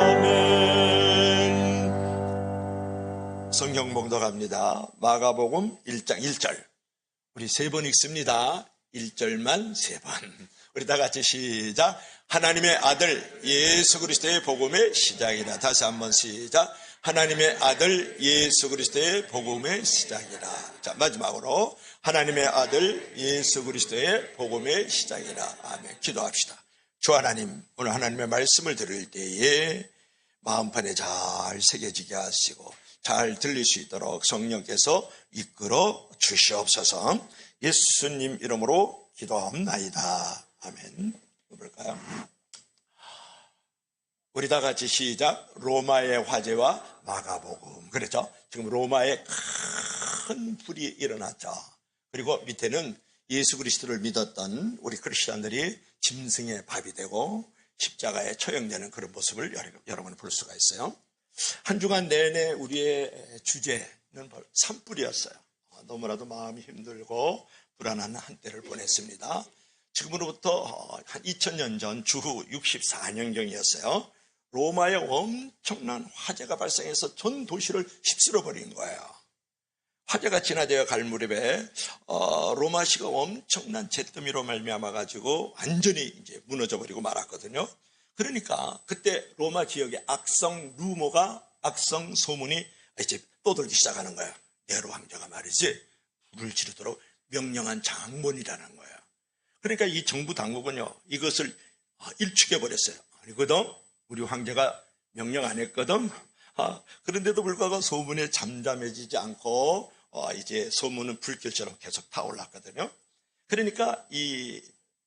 아멘. 성경 봉독합니다. 마가복음 1장 1절. 우리 3번 읽습니다. 1절만 3번. 우리 다 같이 시작. 하나님의 아들 예수 그리스도의 복음의 시작이라. 다시 한번 시작. 하나님의 아들 예수 그리스도의 복음의 시작이라. 자, 마지막으로 하나님의 아들 예수 그리스도의 복음의 시작이라. 아멘. 기도합시다. 주 하나님, 오늘 하나님의 말씀을 들을 때에 마음판에 잘 새겨지게 하시고 잘 들릴 수 있도록 성령께서 이끌어 주시옵소서. 예수님 이름으로 기도합나이다. 아멘. 볼까요? 우리 다 같이 시작. 로마의 화재와 마가복음. 그렇죠? 지금 로마에 큰 불이 일어났죠. 그리고 밑에는 예수 그리스도를 믿었던 우리 크리스천들이 짐승의 밥이 되고 십자가에 처형되는 그런 모습을 여러분 볼 수가 있어요. 한 주간 내내 우리의 주제는 산불이었어요. 너무나도 마음이 힘들고 불안한 한때를 보냈습니다. 지금으로부터 한 2000년 전 주후 64년경이었어요. 로마에 엄청난 화재가 발생해서 전 도시를 휩쓸어 버린 거예요. 화재가 진화되어 갈 무렵에 로마시가 엄청난 잿더미로 말미암아 가지고 완전히 이제 무너져 버리고 말았거든요. 그러니까 그때 로마 지역의 악성 소문이 이제 떠돌기 시작하는 거예요. 네로 황제가 말이지 불을 지르도록 명령한 장본이라는 거예요. 그러니까 이 정부 당국은요 이것을 일축해 버렸어요. 아니거든, 우리 황제가 명령 안 했거든. 그런데도 불구하고 소문에 잠잠해지지 않고 이제 소문은 불길처럼 계속 타올랐거든요. 그러니까 이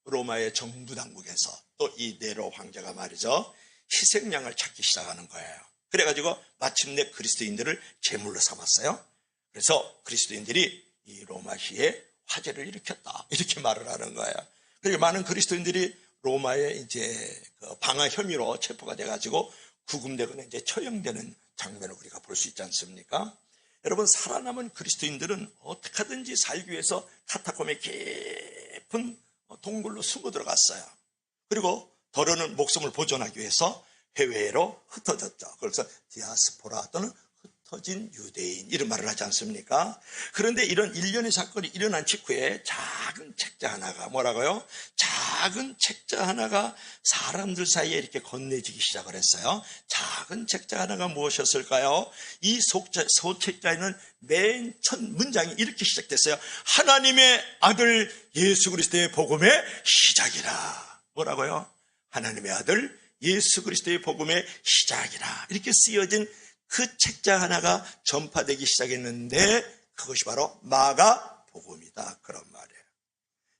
로마의 정부 당국에서 또 이 네로 황제가 말이죠 희생양을 찾기 시작하는 거예요. 그래가지고 마침내 그리스도인들을 제물로 삼았어요. 그래서 그리스도인들이 이 로마시에 화재를 일으켰다 이렇게 말을 하는 거예요. 그리고 많은 그리스도인들이 로마에 이제 방화 혐의로 체포가 돼가지고 구금되거나 이제 처형되는 장면을 우리가 볼 수 있지 않습니까? 여러분, 살아남은 그리스도인들은 어떻게 하든지 살기 위해서 카타콤의 깊은 동굴로 숨어 들어갔어요. 그리고 더러는 목숨을 보존하기 위해서 해외로 흩어졌죠. 그래서 디아스포라 또는 흩어진 유대인 이런 말을 하지 않습니까? 그런데 이런 일련의 사건이 일어난 직후에 작은 책자 하나가 뭐라고요? 작은 책자 하나가 사람들 사이에 이렇게 건네지기 시작을 했어요. 작은 책자 하나가 무엇이었을까요? 이 소책자에는 맨 첫 문장이 이렇게 시작됐어요. 하나님의 아들 예수 그리스도의 복음의 시작이라. 뭐라고요? 하나님의 아들 예수 그리스도의 복음의 시작이라. 이렇게 쓰여진 그 책자 하나가 전파되기 시작했는데 그것이 바로 마가복음이다. 그런 말이에요.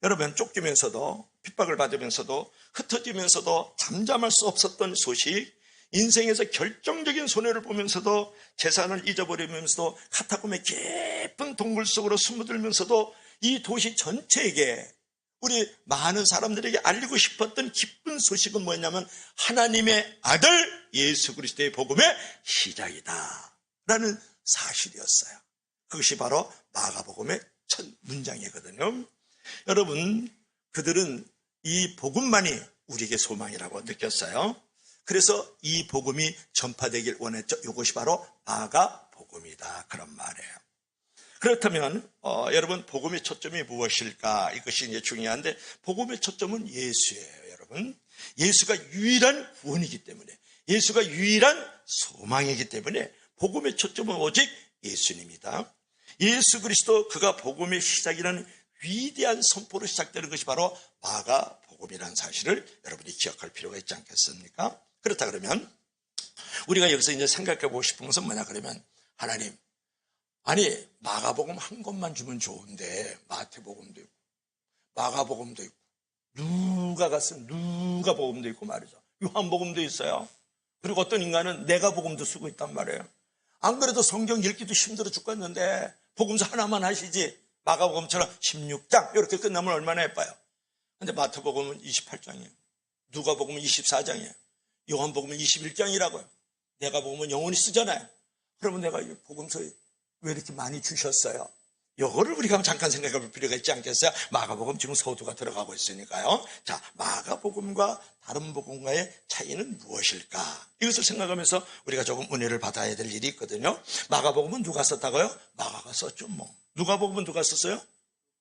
여러분, 쫓기면서도 핍박을 받으면서도 흩어지면서도 잠잠할 수 없었던 소식, 인생에서 결정적인 손해를 보면서도 재산을 잊어버리면서도 카타콤의 깊은 동굴 속으로 숨어들면서도 이 도시 전체에게 우리 많은 사람들에게 알리고 싶었던 기쁜 소식은 뭐였냐면 하나님의 아들 예수 그리스도의 복음의 시작이다 라는 사실이었어요. 그것이 바로 마가복음의 첫 문장이거든요. 여러분, 그들은 이 복음만이 우리에게 소망이라고 느꼈어요. 그래서 이 복음이 전파되길 원했죠. 이것이 바로 마가복음이다 그런 말이에요. 그렇다면 여러분, 복음의 초점이 무엇일까? 이것이 이제 중요한데, 복음의 초점은 예수예요. 여러분, 예수가 유일한 구원이기 때문에, 예수가 유일한 소망이기 때문에 복음의 초점은 오직 예수님이다. 예수 그리스도, 그가 복음의 시작이라는 위대한 선포로 시작되는 것이 바로 마가복음이라는 사실을 여러분이 기억할 필요가 있지 않겠습니까? 그렇다 그러면 우리가 여기서 이제 생각해 보고 싶은 것은 뭐냐 그러면, 하나님, 아니 마가복음 한 권만 주면 좋은데 마태복음도 있고 마가복음도 있고 누가가 쓴 누가복음도 있고 말이죠. 요한복음도 있어요. 그리고 어떤 인간은 내가복음도 쓰고 있단 말이에요. 안 그래도 성경 읽기도 힘들어 죽겠는데 복음서 하나만 하시지 마가복음처럼 16장 이렇게 끝나면 얼마나 예뻐요. 근데 마태복음은 28장이에요. 누가복음은 24장이에요. 요한복음은 21장이라고요. 내가복음은 영원히 쓰잖아요. 그러면 내가 이 복음서에 왜 이렇게 많이 주셨어요? 요거를 우리가 잠깐 생각해 볼 필요가 있지 않겠어요? 마가복음 지금 서두가 들어가고 있으니까요. 자, 마가복음과 다른 복음과의 차이는 무엇일까? 이것을 생각하면서 우리가 조금 은혜를 받아야 될 일이 있거든요. 마가복음은 누가 썼다고요? 마가가 썼죠, 뭐. 누가복음은 누가 썼어요?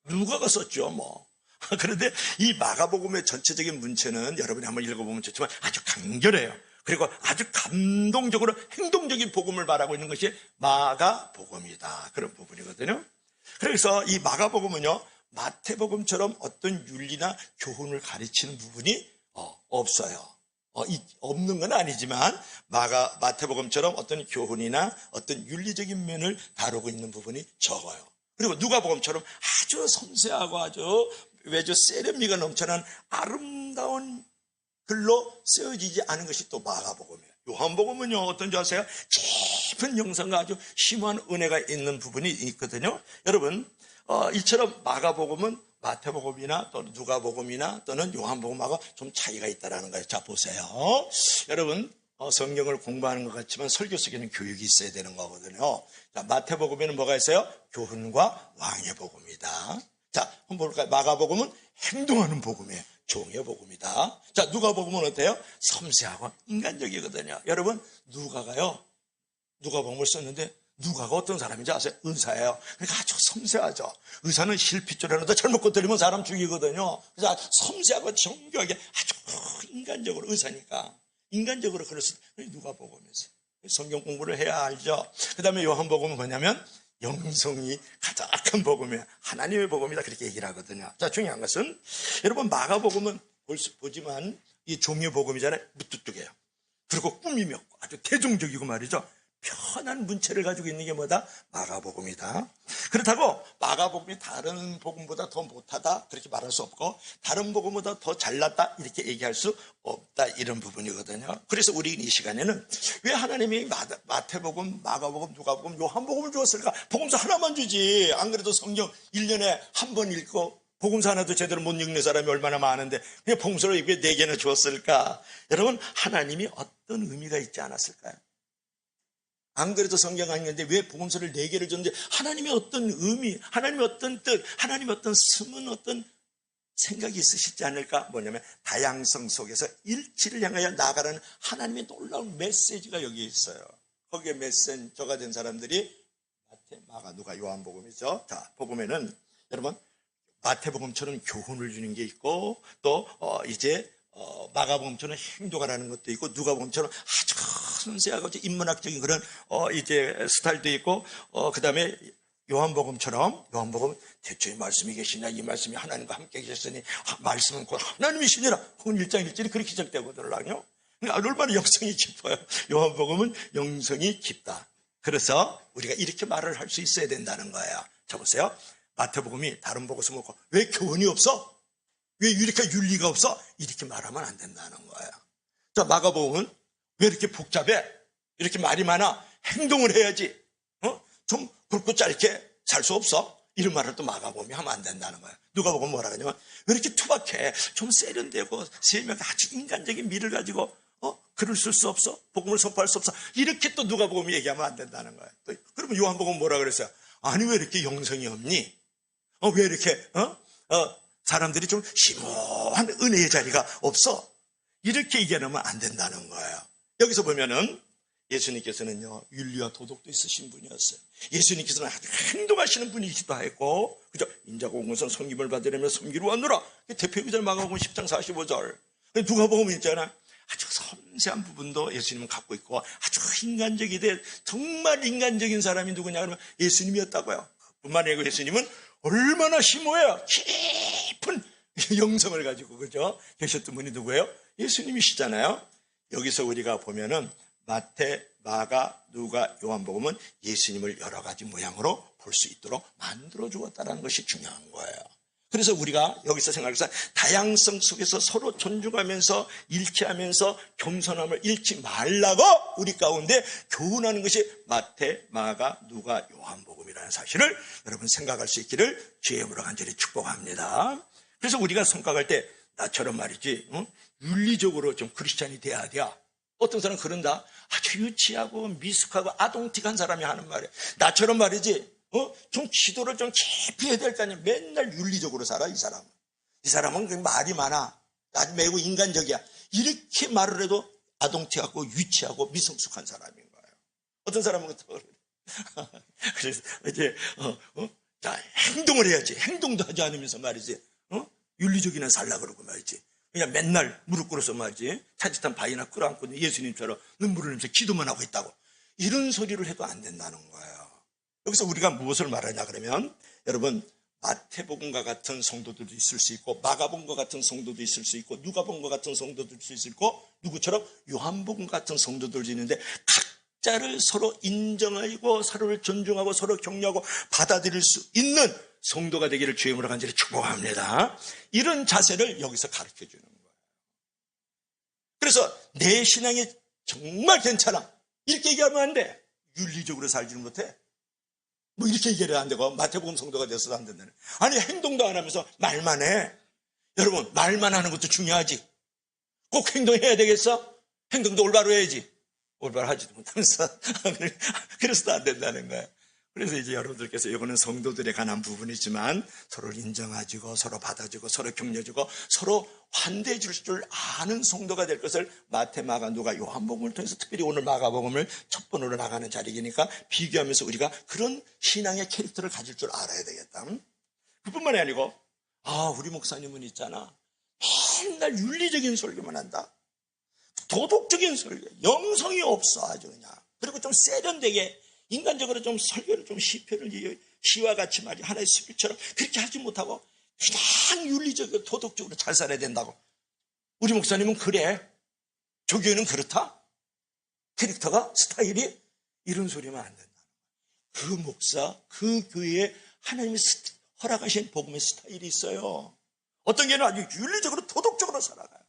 누가가 썼죠, 뭐. 그런데 이 마가복음의 전체적인 문체는 여러분이 한번 읽어보면 좋지만 아주 간결해요. 그리고 아주 감동적으로 행동적인 복음을 말하고 있는 것이 마가복음이다. 그런 부분이거든요. 그래서 이 마가복음은요, 마태복음처럼 어떤 윤리나 교훈을 가르치는 부분이 없어요. 없는 건 아니지만 마태복음처럼 어떤 교훈이나 어떤 윤리적인 면을 다루고 있는 부분이 적어요. 그리고 누가복음처럼 아주 섬세하고 아주 세련미가 넘쳐난 아름다운 글로 쓰여지지 않은 것이 또 마가복음이에요. 요한복음은요, 어떤지 아세요? 깊은 영성과 아주 심한 은혜가 있는 부분이 있거든요. 여러분, 이처럼 마가복음은 마태복음이나 또는 누가복음이나 또는 요한복음하고 좀 차이가 있다는 거예요. 자, 보세요. 여러분, 성경을 공부하는 것 같지만 설교 속에는 교육이 있어야 되는 거거든요. 자, 마태복음에는 뭐가 있어요? 교훈과 왕의 복음이다. 자, 한번 볼까요? 마가복음은 행동하는 복음이에요. 종의 복음이다. 자, 누가복음은 어때요? 섬세하고 인간적이거든요. 여러분, 누가복음을 썼는데 누가가 어떤 사람인지 아세요? 의사예요. 그러니까 아주 섬세하죠. 의사는 실핏줄에라도 잘못 건드리면 사람 죽이거든요. 그래서 섬세하고 정교하게 아주 인간적으로, 의사니까 인간적으로 그랬을 때 누가복음에서 성경 공부를 해야 알죠. 그 다음에 요한복음은 뭐냐면 영성이 가장 큰 복음이에요. 하나님의 복음이다, 그렇게 얘기를 하거든요. 자, 중요한 것은 여러분, 마가복음은 보지만 이 종의 복음이잖아요. 무뚝뚝해요. 그리고 꿈이 맺고 아주 대중적이고 말이죠. 편한 문체를 가지고 있는 게 뭐다? 마가복음이다. 그렇다고 마가복음이 다른 복음보다 더 못하다, 그렇게 말할 수 없고 다른 복음보다 더 잘났다, 이렇게 얘기할 수 없다, 이런 부분이거든요. 그래서 우리 이 시간에는 왜 하나님이 마태복음, 마가복음, 누가복음, 요한복음을 주었을까? 복음서 하나만 주지. 안 그래도 성경 1년에 한 번 읽고 복음서 하나도 제대로 못 읽는 사람이 얼마나 많은데 그냥 복음서를 왜 4개나 주었을까? 여러분, 하나님이 어떤 의미가 있지 않았을까요? 안 그래도 성경 아닌데 왜 복음서를 4개를 줬는데 하나님의 어떤 의미, 하나님의 어떤 뜻, 하나님의 어떤 숨은 어떤 생각이 있으시지 않을까? 뭐냐면 다양성 속에서 일치를 향하여 나아가라는 하나님의 놀라운 메시지가 여기에 있어요. 거기에 메신저가 된 사람들이 마태, 마가, 누가, 요한복음이죠. 자, 복음에는 여러분 마태복음처럼 교훈을 주는 게 있고 또 마가복음처럼 행동하라는 것도 있고 누가복음처럼 아주 섬세하고 인문학적인 그런 스타일도 있고 그 다음에 요한복음처럼 대초에 말씀이 계시냐, 이 말씀이 하나님과 함께 계셨으니 말씀은 곧 하나님이시니라. 그건 1장 1절이 그렇게 시작되거든요. 얼마나 영성이 깊어요. 요한복음은 영성이 깊다. 그래서 우리가 이렇게 말을 할 수 있어야 된다는 거예요. 자, 보세요. 마태복음이 다른 복음서 먹고 왜 교훈이 없어? 왜 이렇게 윤리가 없어? 이렇게 말하면 안 된다는 거예요. 자, 마가복음은 왜 이렇게 복잡해? 이렇게 말이 많아? 행동을 해야지. 좀 굵고 짧게 살 수 없어? 이런 말을 또 마가복음이 하면 안 된다는 거예요. 누가복음은 뭐라 그러냐면 왜 이렇게 투박해? 좀 세련되고 세밀하게 아주 인간적인 미를 가지고 글을 쓸 수 없어? 복음을 선포할 수 없어? 이렇게 또 누가복음이 얘기하면 안 된다는 거예요. 또, 그러면 요한복음은 뭐라 그랬어요? 아니 왜 이렇게 영성이 없니? 왜 이렇게 사람들이 좀 심오한 은혜의 자리가 없어? 이렇게 얘기하면 안 된다는 거예요. 여기서 보면은 예수님께서는요, 윤리와 도덕도 있으신 분이었어요. 예수님께서는 아주 행동하시는 분이기도 했고, 그죠? 인자가 온 것은 섬김을 받으려면 섬기러 왔노라. 대표기절 마가복음 10장 45절. 누가복음 있잖아. 아주 섬세한 부분도 예수님은 갖고 있고, 아주 인간적이되 정말 인간적인 사람이 누구냐 그러면 예수님이었다고요. 뿐만 아니고 예수님은 얼마나 심오해요. 깊은 영성을 가지고, 그죠? 계셨던 분이 누구예요? 예수님이시잖아요. 여기서 우리가 보면은 마태, 마가, 누가, 요한복음은 예수님을 여러 가지 모양으로 볼 수 있도록 만들어 주었다는 것이 중요한 거예요. 그래서 우리가 여기서 생각해서 다양성 속에서 서로 존중하면서 일치하면서 겸손함을 잃지 말라고 우리 가운데 교훈하는 것이 마태, 마가, 누가, 요한복음이라는 사실을 여러분 생각할 수 있기를 주의 이름으로 간절히 축복합니다. 그래서 우리가 생각할 때 나처럼 말이지 윤리적으로 좀 크리스찬이 돼야 돼. 어떤 사람은 그런다. 아주 유치하고 미숙하고 아동틱한 사람이 하는 말이야. 나처럼 말이지 좀 기도를 좀 깊이 해야 될 거 아니야. 맨날 윤리적으로 살아, 이 사람은. 이 사람은 말이 많아. 아주 매우 인간적이야. 이렇게 말을 해도 아동티하고 유치하고 미성숙한 사람인 거예요. 어떤 사람은 또 그래. 그래서 이제 자, 행동을 해야지. 행동도 하지 않으면서 말이지. 윤리적이나 살라 그러고 말이지. 그냥 맨날 무릎 꿇어서 말이지. 차지탄 바위나 끌어안고 예수님처럼 눈물을 흘리면서 기도만 하고 있다고. 이런 소리를 해도 안 된다는 거예요. 여기서 우리가 무엇을 말하냐 그러면 여러분 마태복음과 같은 성도들도 있을 수 있고 마가복음과 같은 성도도 있을 수 있고 누가복음과 같은 성도도 있을 수 있고 누구처럼 요한복음 같은 성도들도 있는데 각자를 서로 인정하고 서로를 존중하고 서로 격려하고 받아들일 수 있는 성도가 되기를 주의 이름으로 간절히 축복합니다. 이런 자세를 여기서 가르쳐주는 거예요. 그래서 내 신앙이 정말 괜찮아 이렇게 얘기하면 안 돼. 윤리적으로 살지는 못해. 뭐 이렇게 얘기를 안 되고 마태복음 성도가 돼서도 안 된다네. 아니 행동도 안 하면서 말만 해. 여러분 말만 하는 것도 중요하지. 꼭 행동해야 되겠어? 행동도 올바로 해야지. 올바로 하지도 못하면서 그래서도 안 된다는 거예요. 그래서 이제 여러분들께서 이거는 성도들에 관한 부분이지만 서로를 인정해주고 서로 받아주고 서로 격려주고 서로 환대해 줄 줄 아는 성도가 될 것을 마태, 마가, 누가 요한복음을 통해서 특별히 오늘 마가복음을 첫 번으로 나가는 자리이니까 비교하면서 우리가 그런 신앙의 캐릭터를 가질 줄 알아야 되겠다. 그뿐만이 아니고 우리 목사님은 있잖아. 맨날 윤리적인 설교만 한다. 도덕적인 설교. 영성이 없어 아주 그냥. 그리고 좀 세련되게 인간적으로 좀 설교를 좀 시와 같이 말이야 하나의 스피처럼 그렇게 하지 못하고 그냥 윤리적으로 도덕적으로 잘 살아야 된다고. 우리 목사님은 그래. 저 교회는 그렇다. 캐릭터가 스타일이 이런 소리면 안 된다. 그 목사 그 교회에 하나님이 허락하신 복음의 스타일이 있어요. 어떤 교회는 아주 윤리적으로 도덕적으로 살아가요.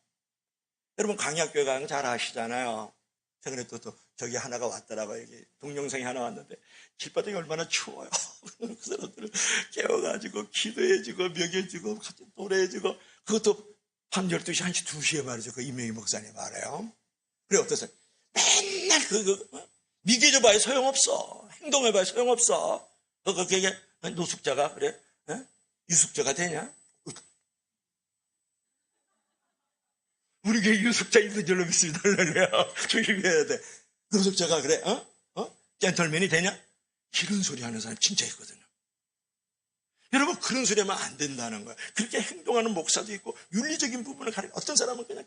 여러분 강약교회 가는 거 잘 아시잖아요. 최근에 또 저기 하나가 왔더라고요. 여기 동영상이 하나 왔는데 길바닥이 얼마나 추워요. 그 사람들을 깨워가지고 기도해주고 먹여주고 같이 노래해주고 그것도 밤 12시, 1시, 2시에 말이죠. 그 이명희 목사님 말해요. 그래 어떠세요? 맨날 미개져봐야 소용없어. 행동해봐야 소용없어. 그게 노숙자가 그래? 유숙자가 되냐? 우리 교회 유숙자 있는 줄로 믿습니다. 조심해야 돼. 노숙자가 그래? 젠틀맨이 되냐? 이런 소리 하는 사람 진짜 있거든요. 여러분 그런 소리 하면 안 된다는 거예요. 그렇게 행동하는 목사도 있고 윤리적인 부분을 가리켜 어떤 사람은 그냥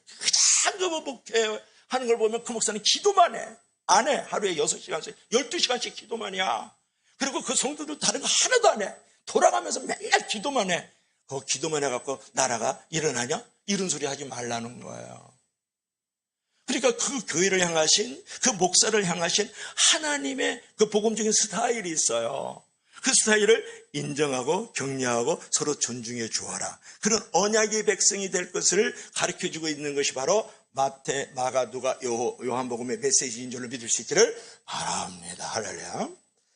목회 하는 걸 보면 그 목사는 기도만 해. 안 해. 하루에 6시간씩 12시간씩 기도만 해야. 그리고 그 성도들 다른 거 하나도 안 해. 돌아가면서 맨날 기도만 해. 그 기도만 해갖고 나라가 일어나냐? 이런 소리 하지 말라는 거예요. 그러니까 그 교회를 향하신 그 목사를 향하신 하나님의 그 복음적인 스타일이 있어요. 그 스타일을 인정하고 격려하고 서로 존중해 주어라. 그런 언약의 백성이 될 것을 가르쳐주고 있는 것이 바로 마태, 마가, 누가, 요한복음의 메시지인 줄로 믿을 수 있기를 바랍니다. 할렐루야.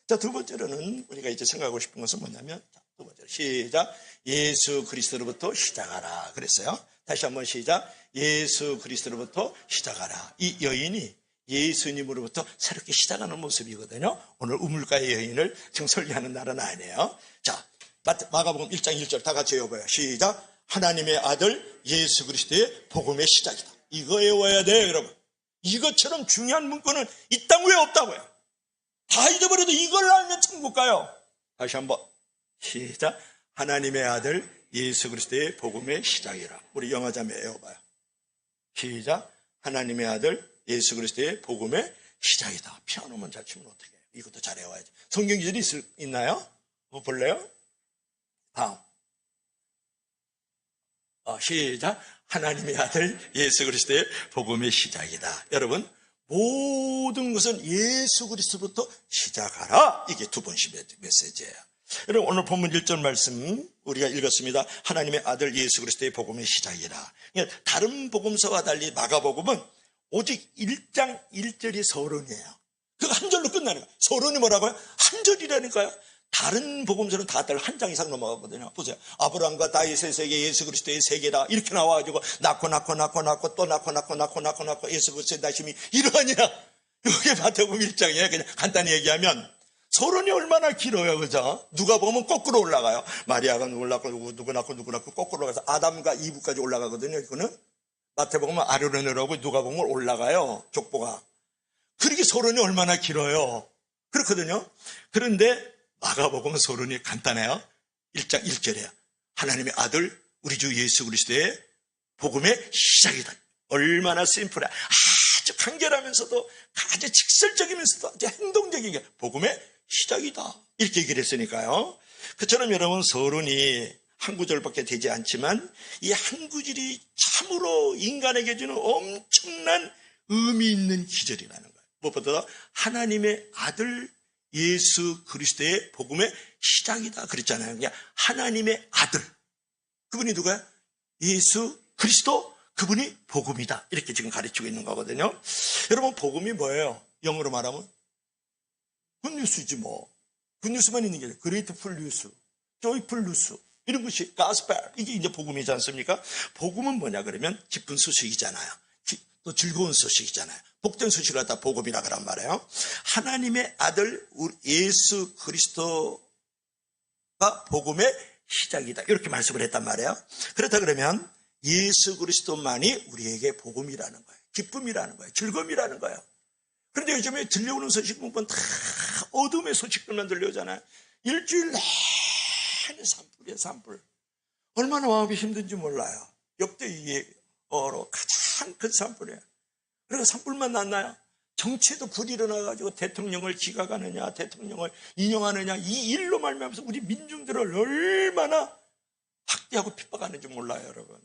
자, 두 번째로는 우리가 이제 생각하고 싶은 것은 뭐냐면 두 번째로 시작. 예수 그리스도로부터 시작하라 그랬어요. 다시 한번 시작. 예수 그리스도로부터 시작하라. 이 여인이 예수님으로부터 새롭게 시작하는 모습이거든요. 오늘 우물가의 여인을 지금 설계하는 날은 아니에요. 자, 마가복음 1장 1절 다 같이 읽어봐요. 시작. 하나님의 아들 예수 그리스도의 복음의 시작이다. 이거 외워야 돼요, 여러분. 이것처럼 중요한 문구는 이 땅 위에 없다고요. 다 잊어버려도 이걸 알면 천국 가요. 다시 한번 시작. 하나님의 아들 예수 그리스도의 복음의 시작이라. 우리 영어자매 외워봐요. 시작. 하나님의 아들 예수 그리스도의 복음의 시작이다. 피아노만 잘 치면 어떻게 해요? 이것도 잘 외워야죠. 성경 기절이 있나요? 볼래요? 다음. 시작. 하나님의 아들 예수 그리스도의 복음의 시작이다. 여러분 모든 것은 예수 그리스도부터 시작하라. 이게 두 번째 메시지예요. 여러분 오늘 본문 1절 말씀 우리가 읽었습니다. 하나님의 아들 예수 그리스도의 복음의 시작이라. 다른 복음서와 달리 마가복음은 오직 1장 1절이 서론이에요. 그거 한 절로 끝나는 거예요. 서론이 뭐라고요? 한 절이라니까요. 다른 복음서는 다들 한 장 이상 넘어가거든요. 보세요. 아브라함과 다윗의 세계, 예수 그리스도의 세계다. 이렇게 나와가지고 낳고 또 낳고 예수 그리스도의 나심이 이러하니라. 이게 마태복음 1장이에요. 그냥 간단히 얘기하면 서론이 얼마나 길어요, 그죠? 누가 보면 거꾸로 올라가요. 마리아가 누구 낳고 누구 낳고 거꾸로 올라가서 아담과 이브까지 올라가거든요. 이거는 마태복음 아르레노라고 누가 보면 올라가요, 족보가. 그렇게 서론이 얼마나 길어요. 그렇거든요. 그런데 마가복음 서론이 간단해요. 1장 1절이에요. 하나님의 아들 우리 주 예수 그리스도의 복음의 시작이다. 얼마나 심플해. 아주 간결하면서도 아주 직설적이면서도 아주 행동적인 게 복음의 시작이다. 이렇게 얘기를 했으니까요. 그처럼 여러분 서론이 한 구절밖에 되지 않지만 이 한 구절이 참으로 인간에게 주는 엄청난 의미 있는 기절이라는 거예요. 무엇보다 하나님의 아들 예수 그리스도의 복음의 시작이다 그랬잖아요. 그냥 하나님의 아들. 그분이 누가요? 예수 그리스도, 그분이 복음이다. 이렇게 지금 가르치고 있는 거거든요. 여러분 복음이 뭐예요? 영어로 말하면 굿뉴스지 뭐. 굿뉴스만 있는 게 아니라 그레이트풀 뉴스, 조이풀 뉴스 이런 것이 가스펠, 이게 이제 복음이지 않습니까? 복음은 뭐냐 그러면 기쁜 소식이잖아요. 또 즐거운 소식이잖아요. 복된 소식을 갖다 복음이라 그란 말이에요. 하나님의 아들 예수 그리스도가 복음의 시작이다. 이렇게 말씀을 했단 말이에요. 그렇다 그러면 예수 그리스도만이 우리에게 복음이라는 거예요. 기쁨이라는 거예요. 즐거움이라는 거예요. 그런데 요즘에 들려오는 소식 보면 다 어둠의 소식들만 들려오잖아요. 일주일 내내 산불이에요, 산불. 얼마나 마음이 힘든지 몰라요. 역대 이후로 가장 큰 산불이에요. 그래서 산불만 났나요? 정치에도 불이 일어나가지고 대통령을 기각하느냐, 대통령을 인용하느냐, 이 일로 말미암아서 우리 민중들을 얼마나 학대하고 핍박하는지 몰라요, 여러분.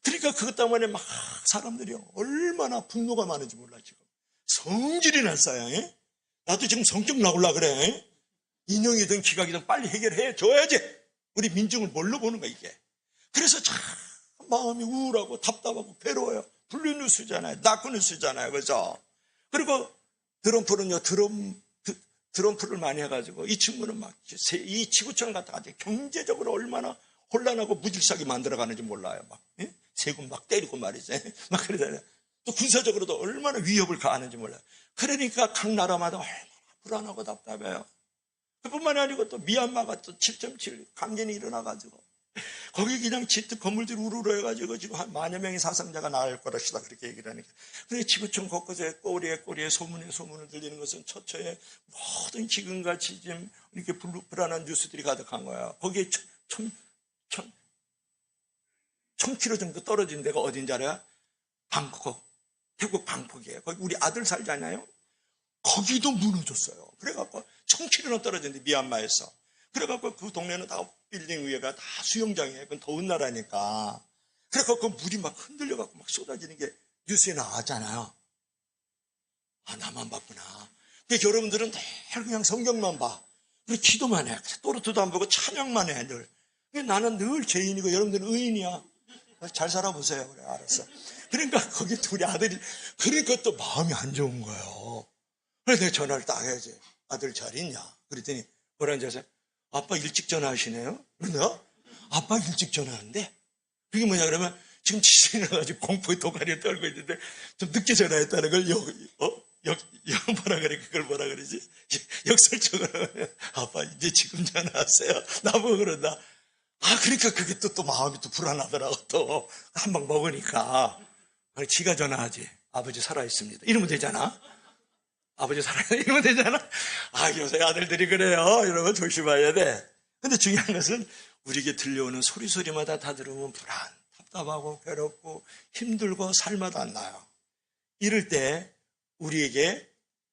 그러니까 그것 때문에 막 사람들이 얼마나 분노가 많은지 몰라, 지금. 성질이 났어요. 나도 지금 성격 나올라 그래. 인용이든 기각이든 빨리 해결해 줘야지. 우리 민중을 뭘로 보는 거야, 이게. 그래서 참 마음이 우울하고 답답하고 괴로워요. 블루뉴스잖아요. 다크뉴스잖아요. 그죠? 그리고 트럼프는요, 트럼프를 많이 해가지고 이 친구는 막 이 지구촌을 갖다가 경제적으로 얼마나 혼란하고 무질서하게 만들어가는지 몰라요. 막 세금 막 때리고 말이죠. 막 그러잖아요. 또 군사적으로도 얼마나 위협을 가하는지 몰라요. 그러니까 각 나라마다 얼마나 불안하고 답답해요. 그뿐만이 아니고 또 미얀마가 또 7.7 강진이 일어나가지고 거기 그냥 집들 건물들이 우르르 해가지고 지금 한 만여 명의 사상자가 나을 것이다 그렇게 얘기를 하니까. 그런데 지구촌 곳곳에 꼬리에 소문을 들리는 것은 처처에 모든 지금같이 지금 이렇게 불안한 뉴스들이 가득한 거야. 거기에 1000km 정도 떨어진 데가 어딘지 알아요? 방콕, 태국 방콕이에요. 거기 우리 아들 살잖아요. 거기도 무너졌어요. 그래갖고 1000km나 떨어졌는데 미얀마에서. 그래갖고 그 동네는 다 빌딩 위에가 다 수영장이에요. 그건 더운 나라니까. 그래갖고 물이 막 흔들려갖고 막 쏟아지는 게 뉴스에 나왔잖아요. 아, 나만 봤구나. 근데 여러분들은 늘 그냥 성경만 봐. 그리고 기도만 해. 또르트도 안 보고 찬양만 해, 늘. 근데 나는 늘 죄인이고 여러분들은 의인이야. 잘 살아보세요. 그래, 알았어. 그러니까 거기 우리 아들이, 그러니까 또 마음이 안 좋은 거예요. 그래서 내가 전화를 딱 해야지. 아들 잘 있냐? 그랬더니 뭐라는지 아세요? 아빠 일찍 전화하시네요? 그런가? 아빠 일찍 전화하는데? 그게 뭐냐 그러면 지금 지진이 나가지고 공포의 도가니에 떨고 있는데 좀 늦게 전화했다는 걸 뭐라 그래? 그걸 뭐라 그러지? 역설적으로 아빠 이제 지금 전화하세요. 나보고 그런다. 아, 그러니까 그게 또 마음이 또 불안하더라고. 또 한 방 먹으니까. 지가 전화하지. 아버지 살아있습니다. 이러면 되잖아. 아버지 살아있습니다. 이러면 되잖아. 아, 요새 아들들이 그래요. 이러면 조심해야 돼. 근데 중요한 것은 우리에게 들려오는 소리마다 다 들으면 답답하고 괴롭고 힘들고 살맛 안 나요. 이럴 때 우리에게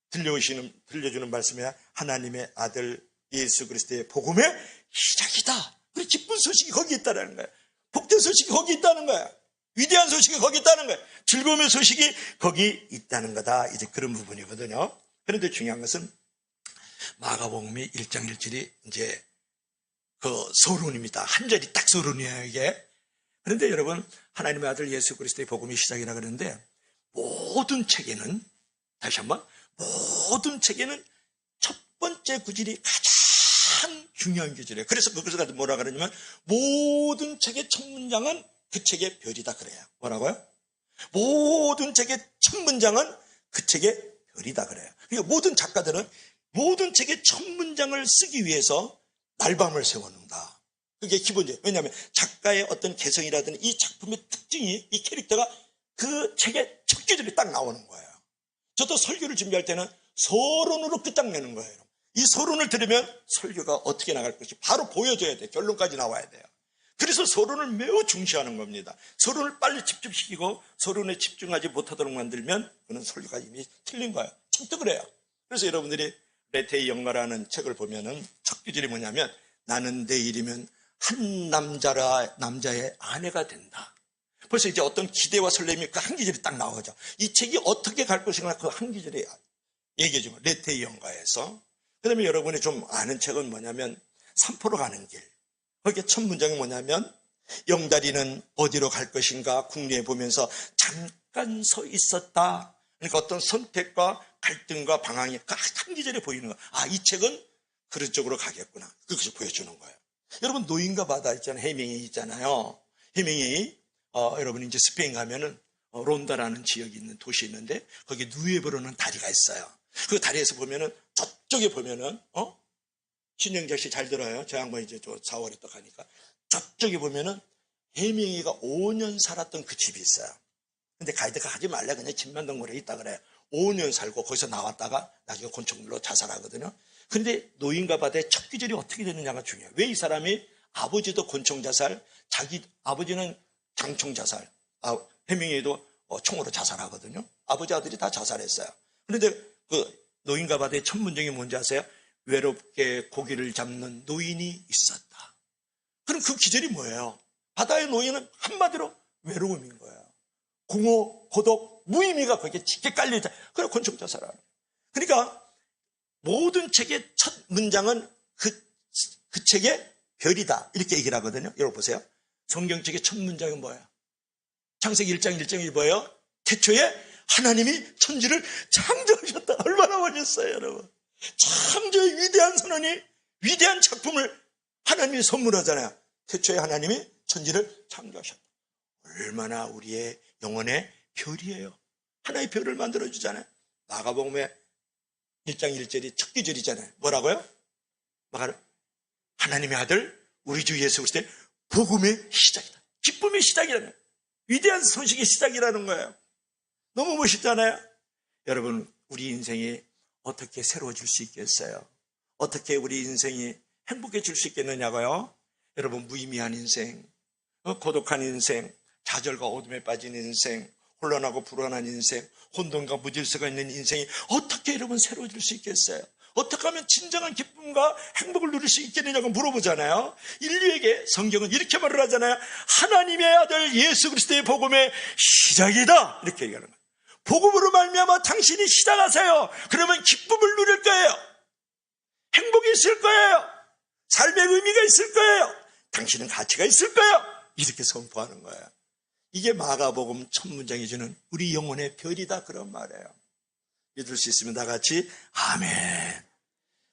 들려주는 말씀이야. 하나님의 아들 예수 그리스도의 복음의 시작이다. 우리 기쁜 소식이 거기 있다는 거예요. 복된 소식이 거기 있다는 거예요. 위대한 소식이 거기 있다는 거예요. 즐거움의 소식이 거기 있다는 거다. 이제 그런 부분이거든요. 그런데 중요한 것은 마가복음이 1장 1절이 이제 그 서론입니다. 한 절이 딱 서론이에요, 이게. 그런데 여러분, 하나님의 아들 예수 그리스도의 복음이 시작이라 그러는데 모든 책에는, 다시 한번, 모든 책에는 첫 번째 구절이 가장 중요한 구절이에요. 그래서 그것을 가지고 뭐라 그러냐면 모든 책의 첫 문장은 그 책의 별이다 그래요. 뭐라고요? 모든 책의 첫 문장은 그 책의 별이다 그래요. 그러니까 모든 작가들은 모든 책의 첫 문장을 쓰기 위해서 날밤을 세워놓는다. 그게 기본이에요. 왜냐하면 작가의 어떤 개성이라든지 이 작품의 특징이, 이 캐릭터가 그 책의 첫 구절이 딱 나오는 거예요. 저도 설교를 준비할 때는 서론으로 끝장내는 거예요. 이 서론을 들으면 설교가 어떻게 나갈 것이 바로 보여줘야 돼요. 결론까지 나와야 돼요. 그래서 서론을 매우 중시하는 겁니다. 서론을 빨리 집중시키고 서론에 집중하지 못하도록 만들면 그는 설교가 이미 틀린 거예요. 책도 그래요. 그래서 여러분들이 레테의 영가라는 책을 보면은 첫 구절이 뭐냐면, 나는 내일이면 한 남자의 아내가 된다. 벌써 이제 어떤 기대와 설렘이 그 한 구절이 딱 나오죠. 이 책이 어떻게 갈 것인가 그 한 구절에 얘기해 주면, 레테의 영가에서. 그 다음에 여러분이 좀 아는 책은 뭐냐면 산포로 가는 길. 거기에 첫 문장이 뭐냐면, 영다리는 어디로 갈 것인가 궁리해 보면서 잠깐 서 있었다. 그러니까 어떤 선택과 갈등과 방황이 그 한 구절에 보이는 거야. 아, 이 책은 그런 쪽으로 가겠구나. 그것을 보여주는 거예요. 여러분, 노인과 바다 있잖아요. 해밍웨이 있잖아요. 해밍웨이, 여러분이 이제 스페인 가면은 론다라는 지역이 있는 도시 있는데 거기 누에브로는 다리가 있어요. 그 다리에서 보면은 저쪽에 보면은 신영자 씨 잘 들어요. 저 양반 이제 4월에 또 가니까 저쪽에 보면은 해밍웨이가 5년 살았던 그 집이 있어요. 근데 가이드가 가지 말래. 그냥 집만 덩그러니 있다 그래요. 5년 살고 거기서 나왔다가 나중에 곤충물로 자살하거든요. 근데 노인과 바다의 첫 구절이 어떻게 되느냐가 중요해요. 왜 이 사람이 아버지도 곤충 자살, 자기 아버지는 장총 자살, 해밍웨이도 총으로 자살하거든요. 아버지 아들이 다 자살했어요. 그런데 그 노인과 바다의 첫 문장이 뭔지 아세요? 외롭게 고기를 잡는 노인이 있었다. 그럼 그 기절이 뭐예요? 바다의 노인은 한마디로 외로움인 거예요. 공허, 고독, 무의미가 거기에 짙게 깔려있다. 그래 곤충 자살하는 거예요. 그러니까 모든 책의 첫 문장은 그 책의 별이다. 이렇게 얘기를 하거든요. 여러분 보세요. 성경책의 첫 문장은 뭐예요? 창세기 1장 1절이 뭐예요? 태초에 하나님이 천지를 창조하셨다. 얼마나 멋있어요, 여러분. 창조의 위대한 선언이, 위대한 작품을 하나님이 선물하잖아요. 태초에 하나님이 천지를 창조하셨다. 얼마나 우리의 영혼의 별이에요. 하나의 별을 만들어주잖아요. 마가복음의 1장 1절이 첫 구절이잖아요. 뭐라고요? 하나님의 아들 우리 주 예수 그리스도의 복음의 시작이다. 기쁨의 시작이라는 거예요. 위대한 소식의 시작이라는 거예요. 너무 멋있잖아요. 여러분, 우리 인생이 어떻게 새로워질 수 있겠어요? 어떻게 우리 인생이 행복해질 수 있겠느냐고요? 여러분, 무의미한 인생, 고독한 인생, 좌절과 어둠에 빠진 인생, 혼란하고 불안한 인생, 혼돈과 무질서가 있는 인생이 어떻게 여러분 새로워질 수 있겠어요? 어떻게 하면 진정한 기쁨과 행복을 누릴 수 있겠느냐고 물어보잖아요. 인류에게 성경은 이렇게 말을 하잖아요. 하나님의 아들 예수 그리스도의 복음의 시작이다. 이렇게 얘기하는 거예요. 복음으로 말미암아 당신이 시작하세요. 그러면 기쁨을 누릴 거예요. 행복이 있을 거예요. 삶의 의미가 있을 거예요. 당신은 가치가 있을 거예요. 이렇게 선포하는 거예요. 이게 마가복음 첫 문장이 주는 우리 영혼의 별이다, 그런 말이에요. 믿을 수 있으면 다 같이 아멘.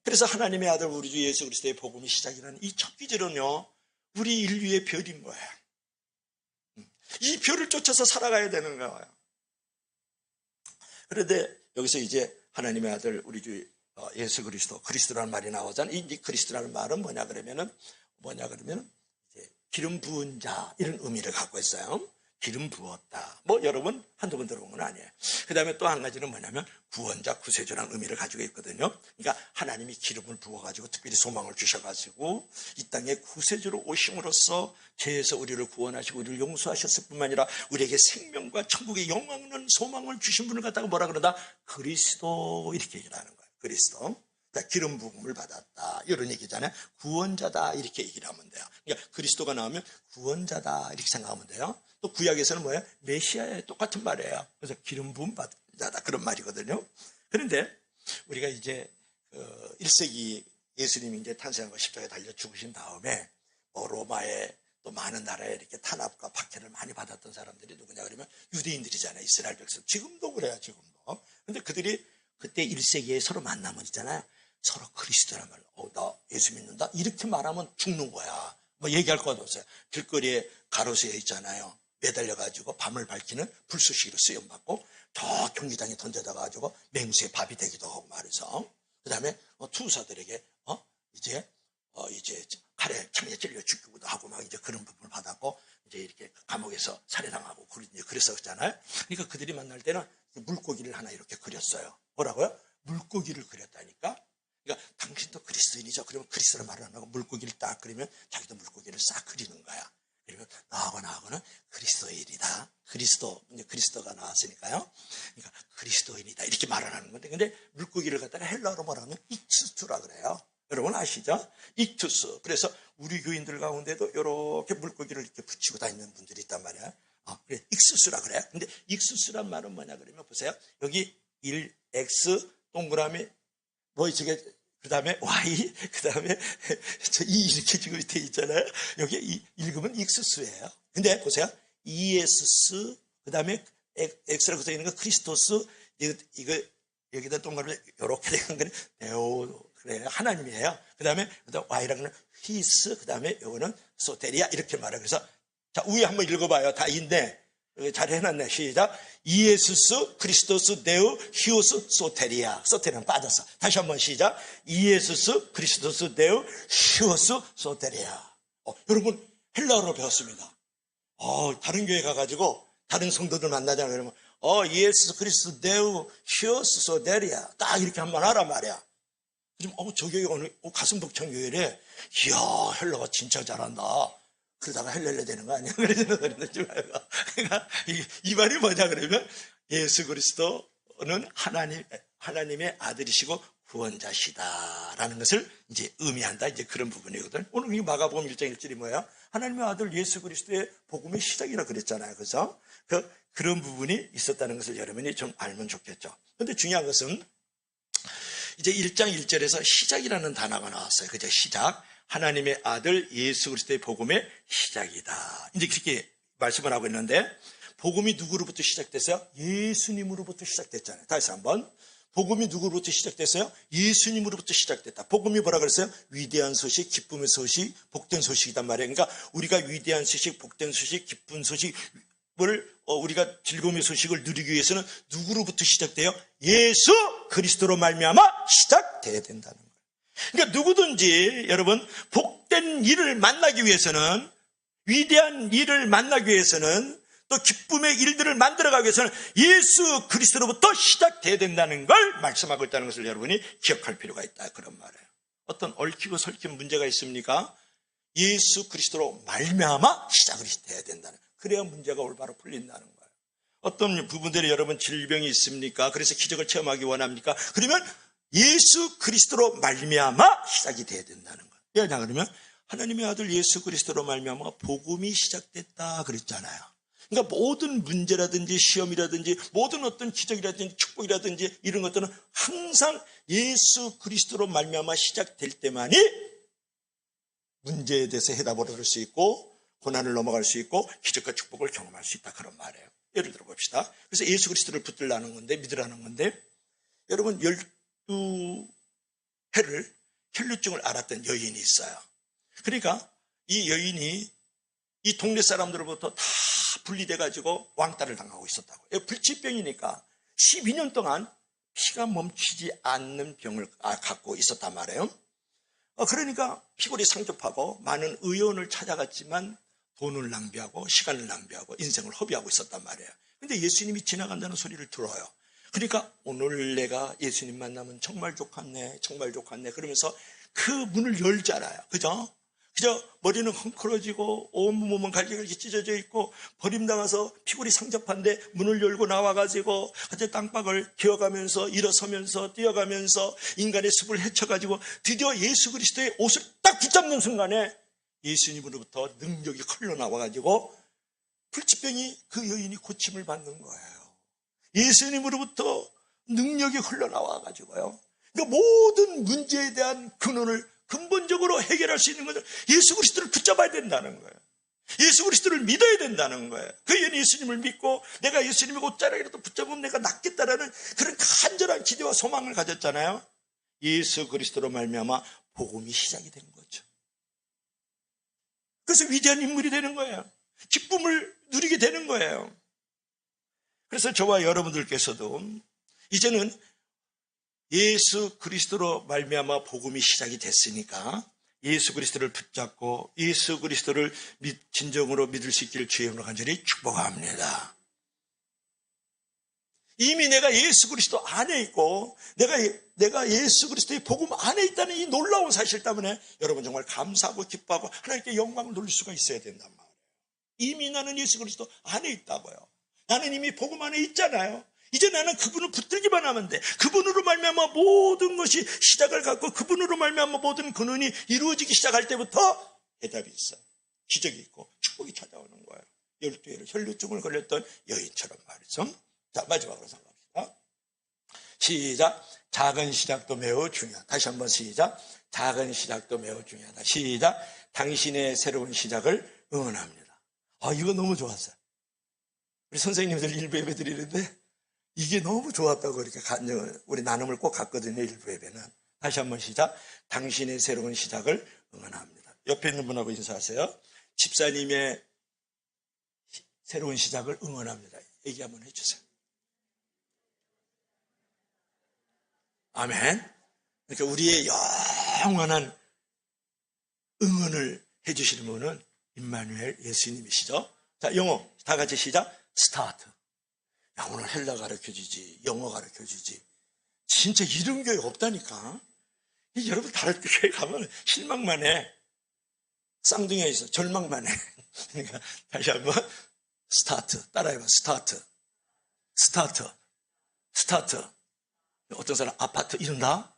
그래서 하나님의 아들 우리 주 예수 그리스도의 복음이 시작이라는 이 첫 구절은요, 우리 인류의 별인 거예요. 이 별을 쫓아서 살아가야 되는 거예요. 그런데 여기서 이제 하나님의 아들 우리 주 예수 그리스도라는 말이 나오잖아요. 이 그리스도라는 말은 뭐냐 그러면은 이제 기름 부은 자, 이런 의미를 갖고 있어요. 기름 부었다. 뭐 여러분 한두 번 들어본 건 아니에요. 그 다음에 또 한 가지는 뭐냐면 구원자, 구세주라는 의미를 가지고 있거든요. 그러니까 하나님이 기름을 부어가지고 특별히 소망을 주셔가지고 이 땅에 구세주로 오심으로써 죄에서 우리를 구원하시고 우리를 용서하셨을 뿐만 아니라 우리에게 생명과 천국의 영원한 소망을 주신 분을 갖다가 뭐라 그러다? 그리스도, 이렇게 얘기를 하는 거예요. 그리스도. 기름 부음을 받았다, 이런 얘기잖아요. 구원자다, 이렇게 얘기를 하면 돼요. 그러니까 그리스도가 나오면 구원자다, 이렇게 생각하면 돼요. 또 구약에서는 뭐예요? 메시아에 똑같은 말이에요. 그래서 기름 부음 받자다, 그런 말이거든요. 그런데 우리가 이제 1세기 예수님이 이제 탄생하고 십자가에 달려 죽으신 다음에 로마에 또 많은 나라에 이렇게 탄압과 박해를 많이 받았던 사람들이 누구냐 그러면 유대인들이잖아요. 이스라엘 백성. 지금도 그래요, 지금도. 근데 그들이 그때 1세기에 서로 만나면 있잖아요. 서로 그리스도란 말, 나 예수 믿는다? 이렇게 말하면 죽는 거야. 뭐 얘기할 것도 없어요. 길거리에 가로수에 있잖아요. 매달려가지고 밤을 밝히는 불쏘시개로 쓰임받고 저 경기장에 던져다가지고 맹수의 밥이 되기도 하고 말이죠. 그 다음에 투사들에게 이제 칼에 창에 찔려 죽기도 하고 막 이제 그런 부분을 받았고, 이제 이렇게 감옥에서 살해당하고 그랬었잖아요. 그러니까 그들이 만날 때는 물고기를 하나 이렇게 그렸어요. 뭐라고요? 물고기를 그렸다니까. 그러니까 당신도 그리스도인이죠. 그러면 그리스도를 말을 안 하고 물고기를 딱 그리면 자기도 물고기를 싹 그리는 거야. 그리고 나하고는 그리스도인이다. 그리스도가 나왔으니까요. 그러니까 그리스도인이다 이렇게 말을 하는 건데, 근데 물고기를 갖다가 헬라어로 말하면 익투스라 그래요. 여러분 아시죠? 익투스. 그래서 우리 교인들 가운데도 이렇게 물고기를 이렇게 붙이고 다니는 분들이 있단 말이야. 그래, 익수스라 그래요. 근데 익수스란 말은 뭐냐 그러면 보세요. 여기 1x 동그라미 저게 그 다음에 y 그 다음에 저 2 이렇게 지금 돼 있잖아요. 여기 읽으면 익수스예요. 근데 보세요. ESS 그 다음에 X라고 써 있는 거 크리스토스 이거 여기다 동그라미 이렇게 된 거는 네오 그래요. 하나님이에요. 그 다음에 Y라는 건 히스 그 다음에 요거는 소테리아 이렇게 말해요. 그래서 자 위에 한번 읽어봐요. 다 있네. 잘 해놨네. 시작. 이에수스 크리스토스 데우 히오스 소테리아. 소테리아는 빠졌어. 다시 한번 시작. 이에수스 크리스토스 데우 히오스 소테리아. 여러분 헬라어로 배웠습니다. 다른 교회 가가지고 다른 성도들 만나잖아요. 그러면 이에수 크리스토스 데우 히오스 소테리아 딱 이렇게 한번 하란 말이야. 그럼 저 교회가 오늘 가슴 벅찬 교회래. 이야 헬라가 진짜 잘한다. 그러다가 헬렐레 되는 거 아니야? 그러지 말고. 그러니까 이 말이 뭐냐 그러면 예수 그리스도는 하나님의 아들이시고 구원자시다라는 것을 이제 의미한다. 이제 그런 부분이거든. 오늘 이 마가복음 1장 1절이 뭐야? 하나님의 아들 예수 그리스도의 복음의 시작이라 그랬잖아요. 그래서 그런 부분이 있었다는 것을 여러분이 좀 알면 좋겠죠. 그런데 중요한 것은 이제 1장 1절에서 시작이라는 단어가 나왔어요. 그죠? 시작. 하나님의 아들 예수 그리스도의 복음의 시작이다. 이제 그렇게 말씀을 하고 있는데, 복음이 누구로부터 시작됐어요? 예수님으로부터 시작됐잖아요. 다시 한번. 복음이 누구로부터 시작됐어요? 예수님으로부터 시작됐다. 복음이 뭐라 그랬어요? 위대한 소식, 기쁨의 소식, 복된 소식이단 말이에요. 그러니까 우리가 위대한 소식, 복된 소식, 기쁜 소식을 우리가 즐거움의 소식을 누리기 위해서는 누구로부터 시작돼요? 예수 그리스도로 말미암아 시작돼야 된다는 거예요. 그러니까 누구든지 여러분 복된 일을 만나기 위해서는, 위대한 일을 만나기 위해서는, 또 기쁨의 일들을 만들어가기 위해서는 예수 그리스도로부터 시작돼야 된다는 걸 말씀하고 있다는 것을 여러분이 기억할 필요가 있다. 그런 말이에요. 어떤 얽히고 설킨 문제가 있습니까? 예수 그리스도로 말미암아 시작을 해야 된다는 거예요. 그래야 문제가 올바로 풀린다는 거예요. 어떤 부분들이 여러분 질병이 있습니까? 그래서 기적을 체험하기 원합니까? 그러면 예수 그리스도로 말미암아 시작이 돼야 된다는 거예요. 왜냐 그러면 하나님의 아들 예수 그리스도로 말미암아 복음이 시작됐다 그랬잖아요. 그러니까 모든 문제라든지 시험이라든지 모든 어떤 기적이라든지 축복이라든지 이런 것들은 항상 예수 그리스도로 말미암아 시작될 때만이 문제에 대해서 해답을 얻을 수 있고 고난을 넘어갈 수 있고 기적과 축복을 경험할 수 있다. 그런 말이에요. 예를 들어 봅시다. 그래서 예수 그리스도를 붙들라는 건데, 믿으라는 건데, 여러분 12해를 혈루증을 앓았던 여인이 있어요. 그러니까 이 여인이 이 동네 사람들로부터 다 분리돼 가지고 왕따를 당하고 있었다고. 불치병이니까 12년 동안 피가 멈추지 않는 병을 갖고 있었단 말이에요. 그러니까 피골이 상접하고 많은 의원을 찾아갔지만 돈을 낭비하고 시간을 낭비하고 인생을 허비하고 있었단 말이에요. 근데 예수님이 지나간다는 소리를 들어요. 그러니까 오늘 내가 예수님 만나면 정말 좋겠네, 정말 좋겠네 그러면서 그 문을 열잖아요. 그죠? 그저 머리는 헝클어지고 온몸은 갈기갈기 찢어져 있고 버림당해서 피골이 상접한데 문을 열고 나와가지고 어제 땅박을 기어가면서 일어서면서 뛰어가면서 인간의 숲을 헤쳐가지고 드디어 예수 그리스도의 옷을 딱 붙잡는 순간에 예수님으로부터 능력이 흘러나와가지고 불치병이 그 여인이 고침을 받는 거예요. 예수님으로부터 능력이 흘러나와가지고요. 그러니까 모든 문제에 대한 근원을 근본적으로 해결할 수 있는 것은 예수 그리스도를 붙잡아야 된다는 거예요. 예수 그리스도를 믿어야 된다는 거예요. 그 여인이 예수님을 믿고 내가 예수님의 옷자락이라도 붙잡으면 내가 낫겠다라는 그런 간절한 기대와 소망을 가졌잖아요. 예수 그리스도로 말미암아 복음이 시작이 된 거죠. 그래서 위대한 인물이 되는 거예요. 기쁨을 누리게 되는 거예요. 그래서 저와 여러분들께서도 이제는 예수 그리스도로 말미암아 복음이 시작이 됐으니까 예수 그리스도를 붙잡고 예수 그리스도를 진정으로 믿을 수 있기를 주의 이름으로 간절히 축복합니다. 이미 내가 예수 그리스도 안에 있고 내가 예수 그리스도의 복음 안에 있다는 이 놀라운 사실 때문에 여러분 정말 감사하고 기뻐하고 하나님께 영광을 돌릴 수가 있어야 된단 말이에요. 이미 나는 예수 그리스도 안에 있다고요. 나는 이미 복음 안에 있잖아요. 이제 나는 그분을 붙들기만 하면 돼. 그분으로 말미암아 모든 것이 시작을 갖고 그분으로 말미암아 모든 근원이 이루어지기 시작할 때부터 해답이 있어요. 기적이 있고 축복이 찾아오는 거예요. 12회를 혈루증을 걸렸던 여인처럼 말이죠. 자, 마지막으로 생각합시다. 시작. 작은 시작도 매우 중요하다. 다시 한번 시작. 작은 시작도 매우 중요하다. 시작. 당신의 새로운 시작을 응원합니다. 이거 너무 좋았어요. 우리 선생님들 일부 예배 드리는데 이게 너무 좋았다고 그렇게 우리 나눔을 꼭 갔거든요. 일부 예배는. 다시 한번 시작. 당신의 새로운 시작을 응원합니다. 옆에 있는 분하고 인사하세요. 집사님의 새로운 시작을 응원합니다. 얘기 한번 해주세요. 아멘. 그러니까 우리의 영원한 응원을 해주시는 분은 임마누엘 예수님이시죠. 자, 영어 다 같이 시작. 스타트. 야, 오늘 헬라 가르쳐주지, 영어 가르쳐주지. 진짜 이런 교회 없다니까. 여러분 다른 교회 가면 실망만 해. 쌍둥이가 있어. 절망만 해. 그러니까 다시 한번 스타트. 따라해봐. 스타트. 스타트. 스타트. 어떤 사람 아파트 이런다?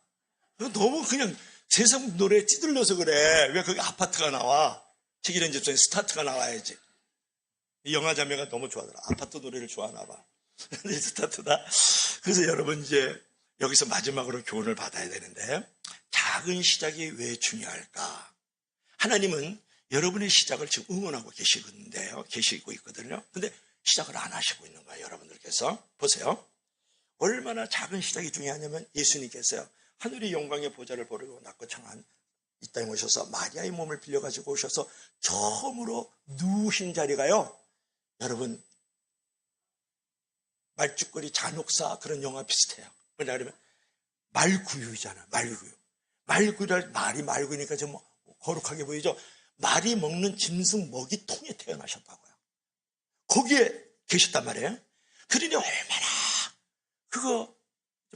너무 그냥 세상 노래에 찌들려서 그래. 왜 거기 아파트가 나와? 책이란 집사에 스타트가 나와야지. 이 영화 자매가 너무 좋아하더라. 아파트 노래를 좋아하나 봐. 스타트다. 그래서 여러분 이제 여기서 마지막으로 교훈을 받아야 되는데 작은 시작이 왜 중요할까? 하나님은 여러분의 시작을 지금 응원하고 계시고 있거든요. 근데 시작을 안 하시고 있는 거예요. 여러분들께서. 보세요. 얼마나 작은 시작이 중요하냐면 예수님께서요. 하늘의 영광의 보좌를 보르고 낮고 청한 이 땅에 오셔서 마리아의 몸을 빌려가지고 오셔서 처음으로 누우신 자리가요. 여러분 말죽거리 잔혹사 그런 영화 비슷해요. 뭐냐 그러면 말구유잖아. 말구유를 말이 말구니까 좀 거룩하게 보이죠. 말이 먹는 짐승 먹이통에 태어나셨다고요. 거기에 계셨단 말이에요. 그러니 얼마나 그거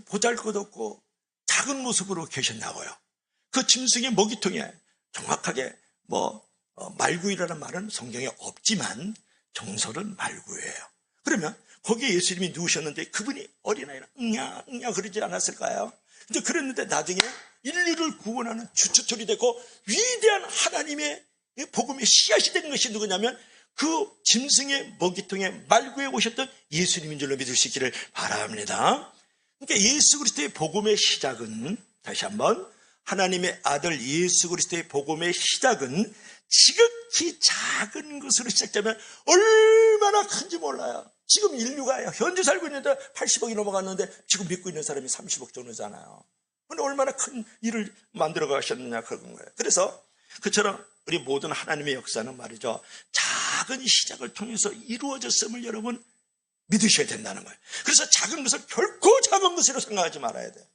보잘것없고 작은 모습으로 계셨냐고요. 그 짐승의 먹이통에 정확하게 말구유라는 말은 성경에 없지만 정설은 말구유예요. 그러면 거기에 예수님이 누우셨는데 그분이 어린아이라 응야 그러지 않았을까요? 근데 그랬는데 나중에 인류를 구원하는 주축절이 되고 위대한 하나님의 복음의 씨앗이 된 것이 누구냐면 그 짐승의 먹이통에 말구에 오셨던 예수님인 줄로 믿을 수 있기를 바랍니다. 그러니까 예수 그리스도의 복음의 시작은 다시 한번 하나님의 아들 예수 그리스도의 복음의 시작은 지극히 작은 것으로 시작되면 얼마나 큰지 몰라요. 지금 인류가 현재 살고 있는데 80억이 넘어갔는데 지금 믿고 있는 사람이 30억 정도잖아요. 근데 얼마나 큰 일을 만들어 가셨느냐 그런 거예요. 그래서 그처럼 우리 모든 하나님의 역사는 말이죠. 작은 시작을 통해서 이루어졌음을 여러분 믿으셔야 된다는 거예요. 그래서 작은 것을 결코 작은 것으로 생각하지 말아야 돼요.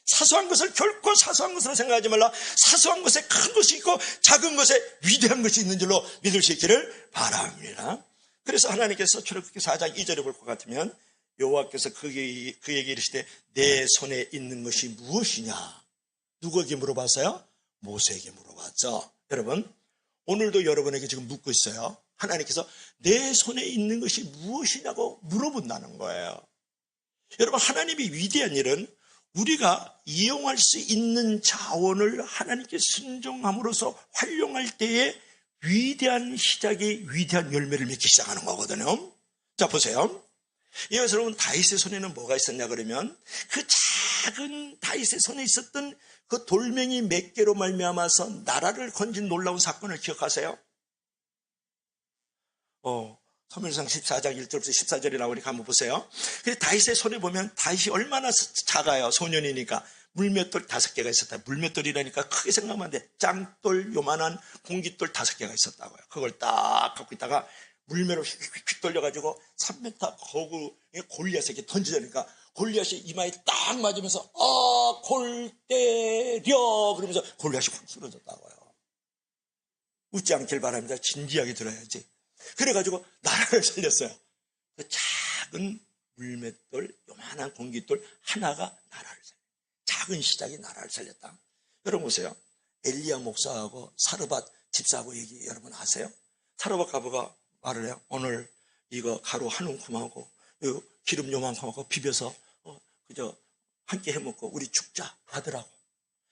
사소한 것을 결코 사소한 것으로 생각하지 말라. 사소한 것에 큰 것이 있고 작은 것에 위대한 것이 있는 줄로 믿을 수 있기를 바랍니다. 그래서 하나님께서 출애굽기 4장 2절에 볼 것 같으면 여호와께서 그에게 이르시되 내 손에 있는 것이 무엇이냐? 누구에게 물어봤어요? 모세에게 물어봤죠. 여러분 오늘도 여러분에게 지금 묻고 있어요. 하나님께서 내 손에 있는 것이 무엇이냐고 물어본다는 거예요. 여러분 하나님이 위대한 일은 우리가 이용할 수 있는 자원을 하나님께 순종함으로써 활용할 때에 위대한 시작이 위대한 열매를 맺기 시작하는 거거든요. 자 보세요. 여기서 여러분 다윗의 손에는 뭐가 있었냐 그러면 그 작은 다윗의 손에 있었던 그 돌멩이 몇 개로 말미암아서 나라를 건진 놀라운 사건을 기억하세요? 사무엘상 14장 1절부터 14절이 나오니까 한번 보세요. 근데 다윗의 손에 보면 다윗이 얼마나 작아요. 소년이니까. 물맷돌 5개가 있었다. 물맷돌이라니까 크게 생각하면 안 돼. 짱돌 요만한 공깃돌 5개가 있었다고요. 그걸 딱 갖고 있다가 물매로 휙휙 돌려가지고 3m 거구에 골리앗에게 던지자니까 골리앗이 이마에 딱 맞으면서 아, 골 때려 그러면서 골리앗이 확 쓰러졌다고요. 웃지 않길 바랍니다. 진지하게 들어야지. 그래가지고 나라를 살렸어요. 그 작은 물맷돌, 요만한 공깃돌 하나가 나라를 살렸어요. 작은 시작이 나라를 살렸다. 여러분 보세요. 엘리야 목사하고 사르밧 집사하고 얘기 여러분 아세요? 사르밧 가부가 말을 해요. 오늘 이거 가루 한 움큼하고 기름 요만큼하고 비벼서 그저 함께 해먹고 우리 죽자 하더라고.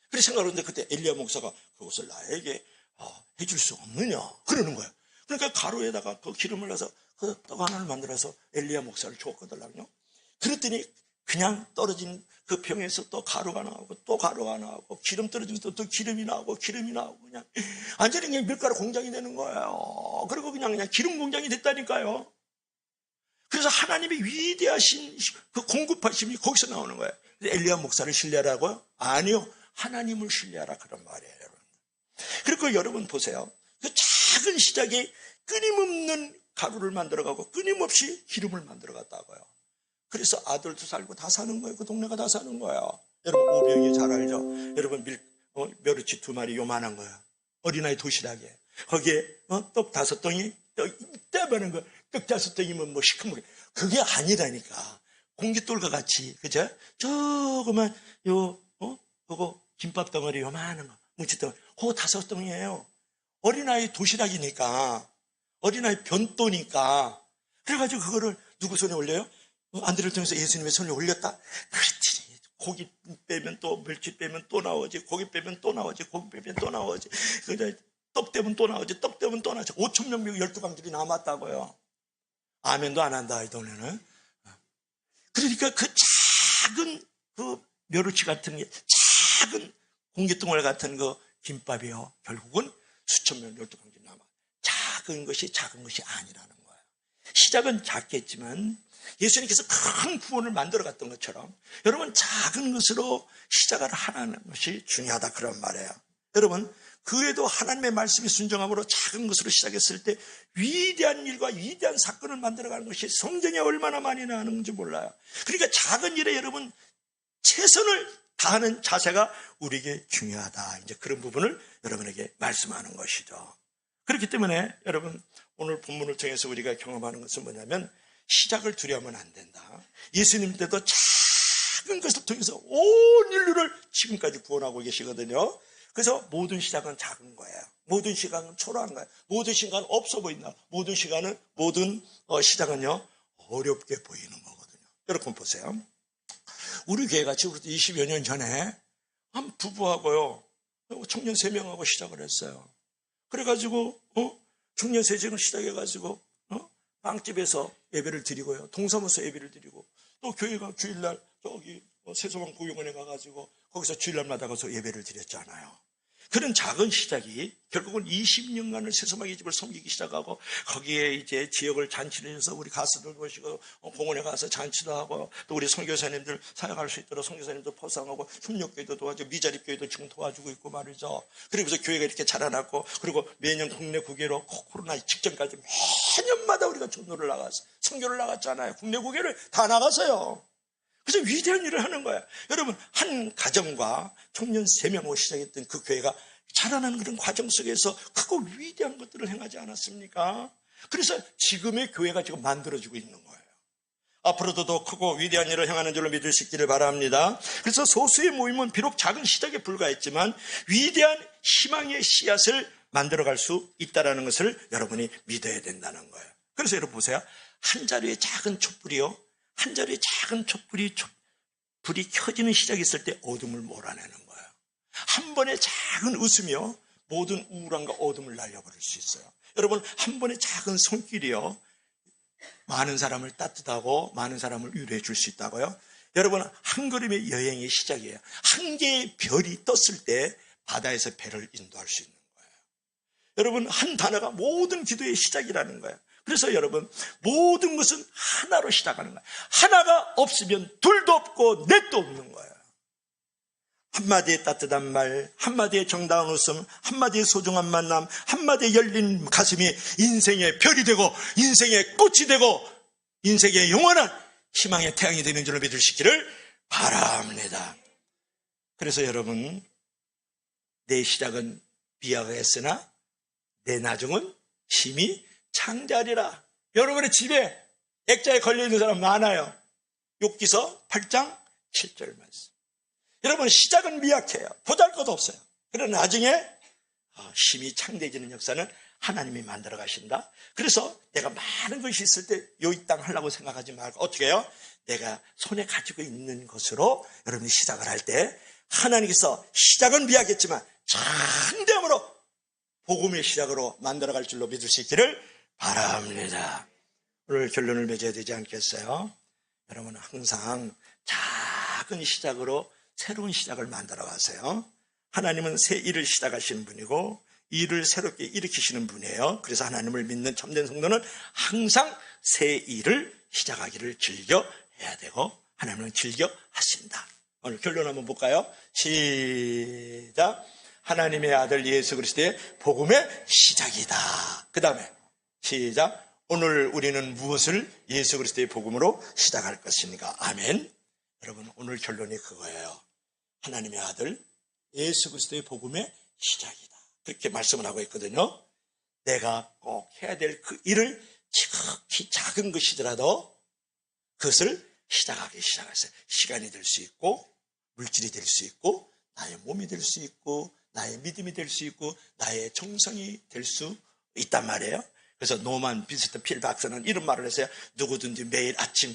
그래 생각하는데 그때 엘리야 목사가 그것을 나에게 해줄 수 없느냐 그러는 거예요. 그러니까 가루에다가 그 기름을 넣어서 그 떡 하나를 만들어서 엘리야 목사를 줬거든요. 그랬더니 그냥 떨어진 그 병에서 또 가루가 나오고 또 가루가 나오고 기름 떨어지면서 또 기름이 나오고 기름이 나오고 그냥 완전히 그냥 밀가루 공장이 되는 거예요. 그리고 그냥 기름 공장이 됐다니까요. 그래서 하나님의 위대하신 그 공급하심이 거기서 나오는 거예요. 엘리야 목사를 신뢰하라고요? 아니요. 하나님을 신뢰하라 그런 말이에요. 여러분. 그리고 여러분 보세요. 그 작은 시작에 끊임없는 가루를 만들어가고 끊임없이 기름을 만들어갔다고요. 그래서 아들도 살고 다 사는 거예요. 그 동네가 다 사는 거예요. 여러분 오병이 잘 알죠? 여러분 멸치 2마리 요만한 거예요. 어린아이 도시락에 거기에 떡 5덩이 이따만한 거 떡 5덩이면 뭐 시커멓게 그게 아니라니까. 공깃돌과 같이 그죠? 조그만 그거 김밥 덩어리 요만한 거 뭉치 덩어리 그거 5덩이에요. 어린아이 도시락이니까 어린아이 변또니까 그래가지고 그거를 누구 손에 올려요? 안드레를 통해서 예수님의 손에 올렸다. 그렇지. 고기 빼면 또 멸치 빼면 또 나오지. 고기 빼면 또 나오지. 고기 빼면 또 나오지. 떡 빼면 또 나오지. 떡 빼면 또 나오지. 5,000명 12강들이 남았다고요. 아멘도 안 한다 이 동네는. 그러니까 그 작은 그 멸치 같은 게 작은 공기덩어리 같은 그 김밥이요. 결국은 수천 명 12강들이 남아. 작은 것이 아니라는 거예요. 시작은 작겠지만 예수님께서 큰 구원을 만들어갔던 것처럼 여러분 작은 것으로 시작을 하는 것이 중요하다 그런 말이에요. 여러분 그 외에도 하나님의 말씀에 순종함으로 작은 것으로 시작했을 때 위대한 일과 위대한 사건을 만들어가는 것이 성경에 얼마나 많이 나오는지 몰라요. 그러니까 작은 일에 여러분 최선을 다하는 자세가 우리에게 중요하다. 이제 그런 부분을 여러분에게 말씀하는 것이죠. 그렇기 때문에 여러분 오늘 본문을 통해서 우리가 경험하는 것은 뭐냐면 시작을 두려워하면 안 된다. 예수님 때도 작은 것을 통해서 온 인류를 지금까지 구원하고 계시거든요. 그래서 모든 시작은 작은 거예요. 모든 시간은 초라한 거예요. 모든 시간은 없어 보인다. 모든 시작은요 어렵게 보이는 거거든요. 여러분 보세요. 우리 교회가 지금 20여 년 전에 한 부부하고요 청년 3명하고 시작을 했어요. 그래가지고 청년 세정을 시작해가지고 빵집에서 예배를 드리고요. 동사무소 예배를 드리고 또 교회가 주일날 저기 세소방 구역원에 가가지고 거기서 주일날마다 가서 예배를 드렸잖아요. 그런 작은 시작이 결국은 20년간을 세소방의 집을 섬기기 시작하고 거기에 이제 지역을 잔치를 해서 우리 가수들 모시고 공원에 가서 잔치도 하고 또 우리 선교사님들 사역할 수 있도록 선교사님도 포상하고 협력교회도 도와주고 미자립교회도 지금 도와주고 있고 말이죠. 그러면서 교회가 이렇게 자라났고 그리고 매년 국내 국외로 코로나 직전까지 매년마다 우리가 전도를 나가서 선교를 나갔잖아요. 국내 국외를 다 나가서요. 그래서 위대한 일을 하는 거예요. 여러분 한 가정과 청년 3명으로 시작했던 그 교회가 자라나는 그런 과정 속에서 크고 위대한 것들을 행하지 않았습니까? 그래서 지금의 교회가 지금 만들어지고 있는 거예요. 앞으로도 더 크고 위대한 일을 행하는 줄로 믿을 수 있기를 바랍니다. 그래서 소수의 모임은 비록 작은 시작에 불과했지만 위대한 희망의 씨앗을 만들어갈 수 있다는 것을 여러분이 믿어야 된다는 거예요. 그래서 여러분 보세요. 한 자루의 작은 촛불이요. 한 자루의 작은 불이 켜지는 시작이 있을 때 어둠을 몰아내는 거예요. 한 번의 작은 웃음이요. 모든 우울함과 어둠을 날려버릴 수 있어요. 여러분 한 번의 작은 손길이요. 많은 사람을 따뜻하고 많은 사람을 위로해 줄 수 있다고요. 여러분 한 걸음의 여행의 시작이에요. 한 개의 별이 떴을 때 바다에서 배를 인도할 수 있는 거예요. 여러분 한 단어가 모든 기도의 시작이라는 거예요. 그래서 여러분 모든 것은 하나로 시작하는 거예요. 하나가 없으면 둘도 없고 넷도 없는 거예요. 한마디의 따뜻한 말, 한마디의 정다운 웃음, 한마디의 소중한 만남, 한마디의 열린 가슴이 인생의 별이 되고 인생의 꽃이 되고 인생의 영원한 희망의 태양이 되는 줄로 믿으시기를 바랍니다. 그래서 여러분, 내 시작은 비약했으나 내 나중은 심히 창자리라. 여러분의 집에 액자에 걸려있는 사람 많아요. 욥기서 8장 7절 말씀. 여러분, 시작은 미약해요. 보잘것 없어요. 그러나 나중에 심히 창대해지는 역사는 하나님이 만들어 가신다. 그래서 내가 많은 것이 있을 때 요 땅 하려고 생각하지 말고 어떻게 해요? 내가 손에 가지고 있는 것으로 여러분이 시작을 할 때 하나님께서 시작은 미약했지만 창대함으로 복음의 시작으로 만들어갈 줄로 믿을 수 있기를 바랍니다. 오늘 결론을 맺어야 되지 않겠어요? 여러분은 항상 작은 시작으로 새로운 시작을 만들어 가세요. 하나님은 새 일을 시작하시는 분이고 일을 새롭게 일으키시는 분이에요. 그래서 하나님을 믿는 참된 성도는 항상 새 일을 시작하기를 즐겨해야 되고 하나님은 즐겨 하신다. 오늘 결론 한번 볼까요? 시작. 하나님의 아들 예수 그리스도의 복음의 시작이다. 그 다음에 시작. 오늘 우리는 무엇을 예수 그리스도의 복음으로 시작할 것입니까? 아멘. 여러분, 오늘 결론이 그거예요. 하나님의 아들 예수 그리스도의 복음의 시작이다. 그렇게 말씀을 하고 있거든요. 내가 꼭 해야 될 그 일을 지극히 작은 것이더라도 그것을 시작하기 시작했어요. 시간이 될 수 있고 물질이 될 수 있고 나의 몸이 될 수 있고 나의 믿음이 될 수 있고 나의 정성이 될 수 있단 말이에요. 그래서 노만 비스트 필 박사는 이런 말을 했어요. 누구든지 매일 아침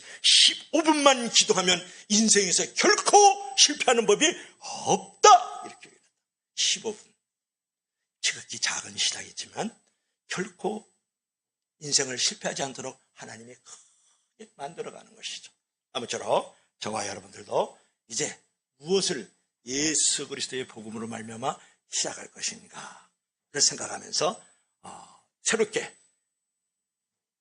15분만 기도하면 인생에서 결코 실패하는 법이 없다. 이렇게 15분. 지극히 작은 시작이지만 결코 인생을 실패하지 않도록 하나님이 크게 만들어가는 것이죠. 아무쪼록 저와 여러분들도 이제 무엇을 예수 그리스도의 복음으로 말미암아 시작할 것인가 를 생각하면서 새롭게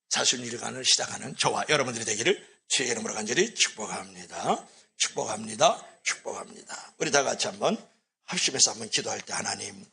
사순일간을 시작하는 저와 여러분들이 되기를 주의 이름으로 간절히 축복합니다. 축복합니다. 축복합니다. 우리 다 같이 한번 합심해서 한번 기도할 때 하나님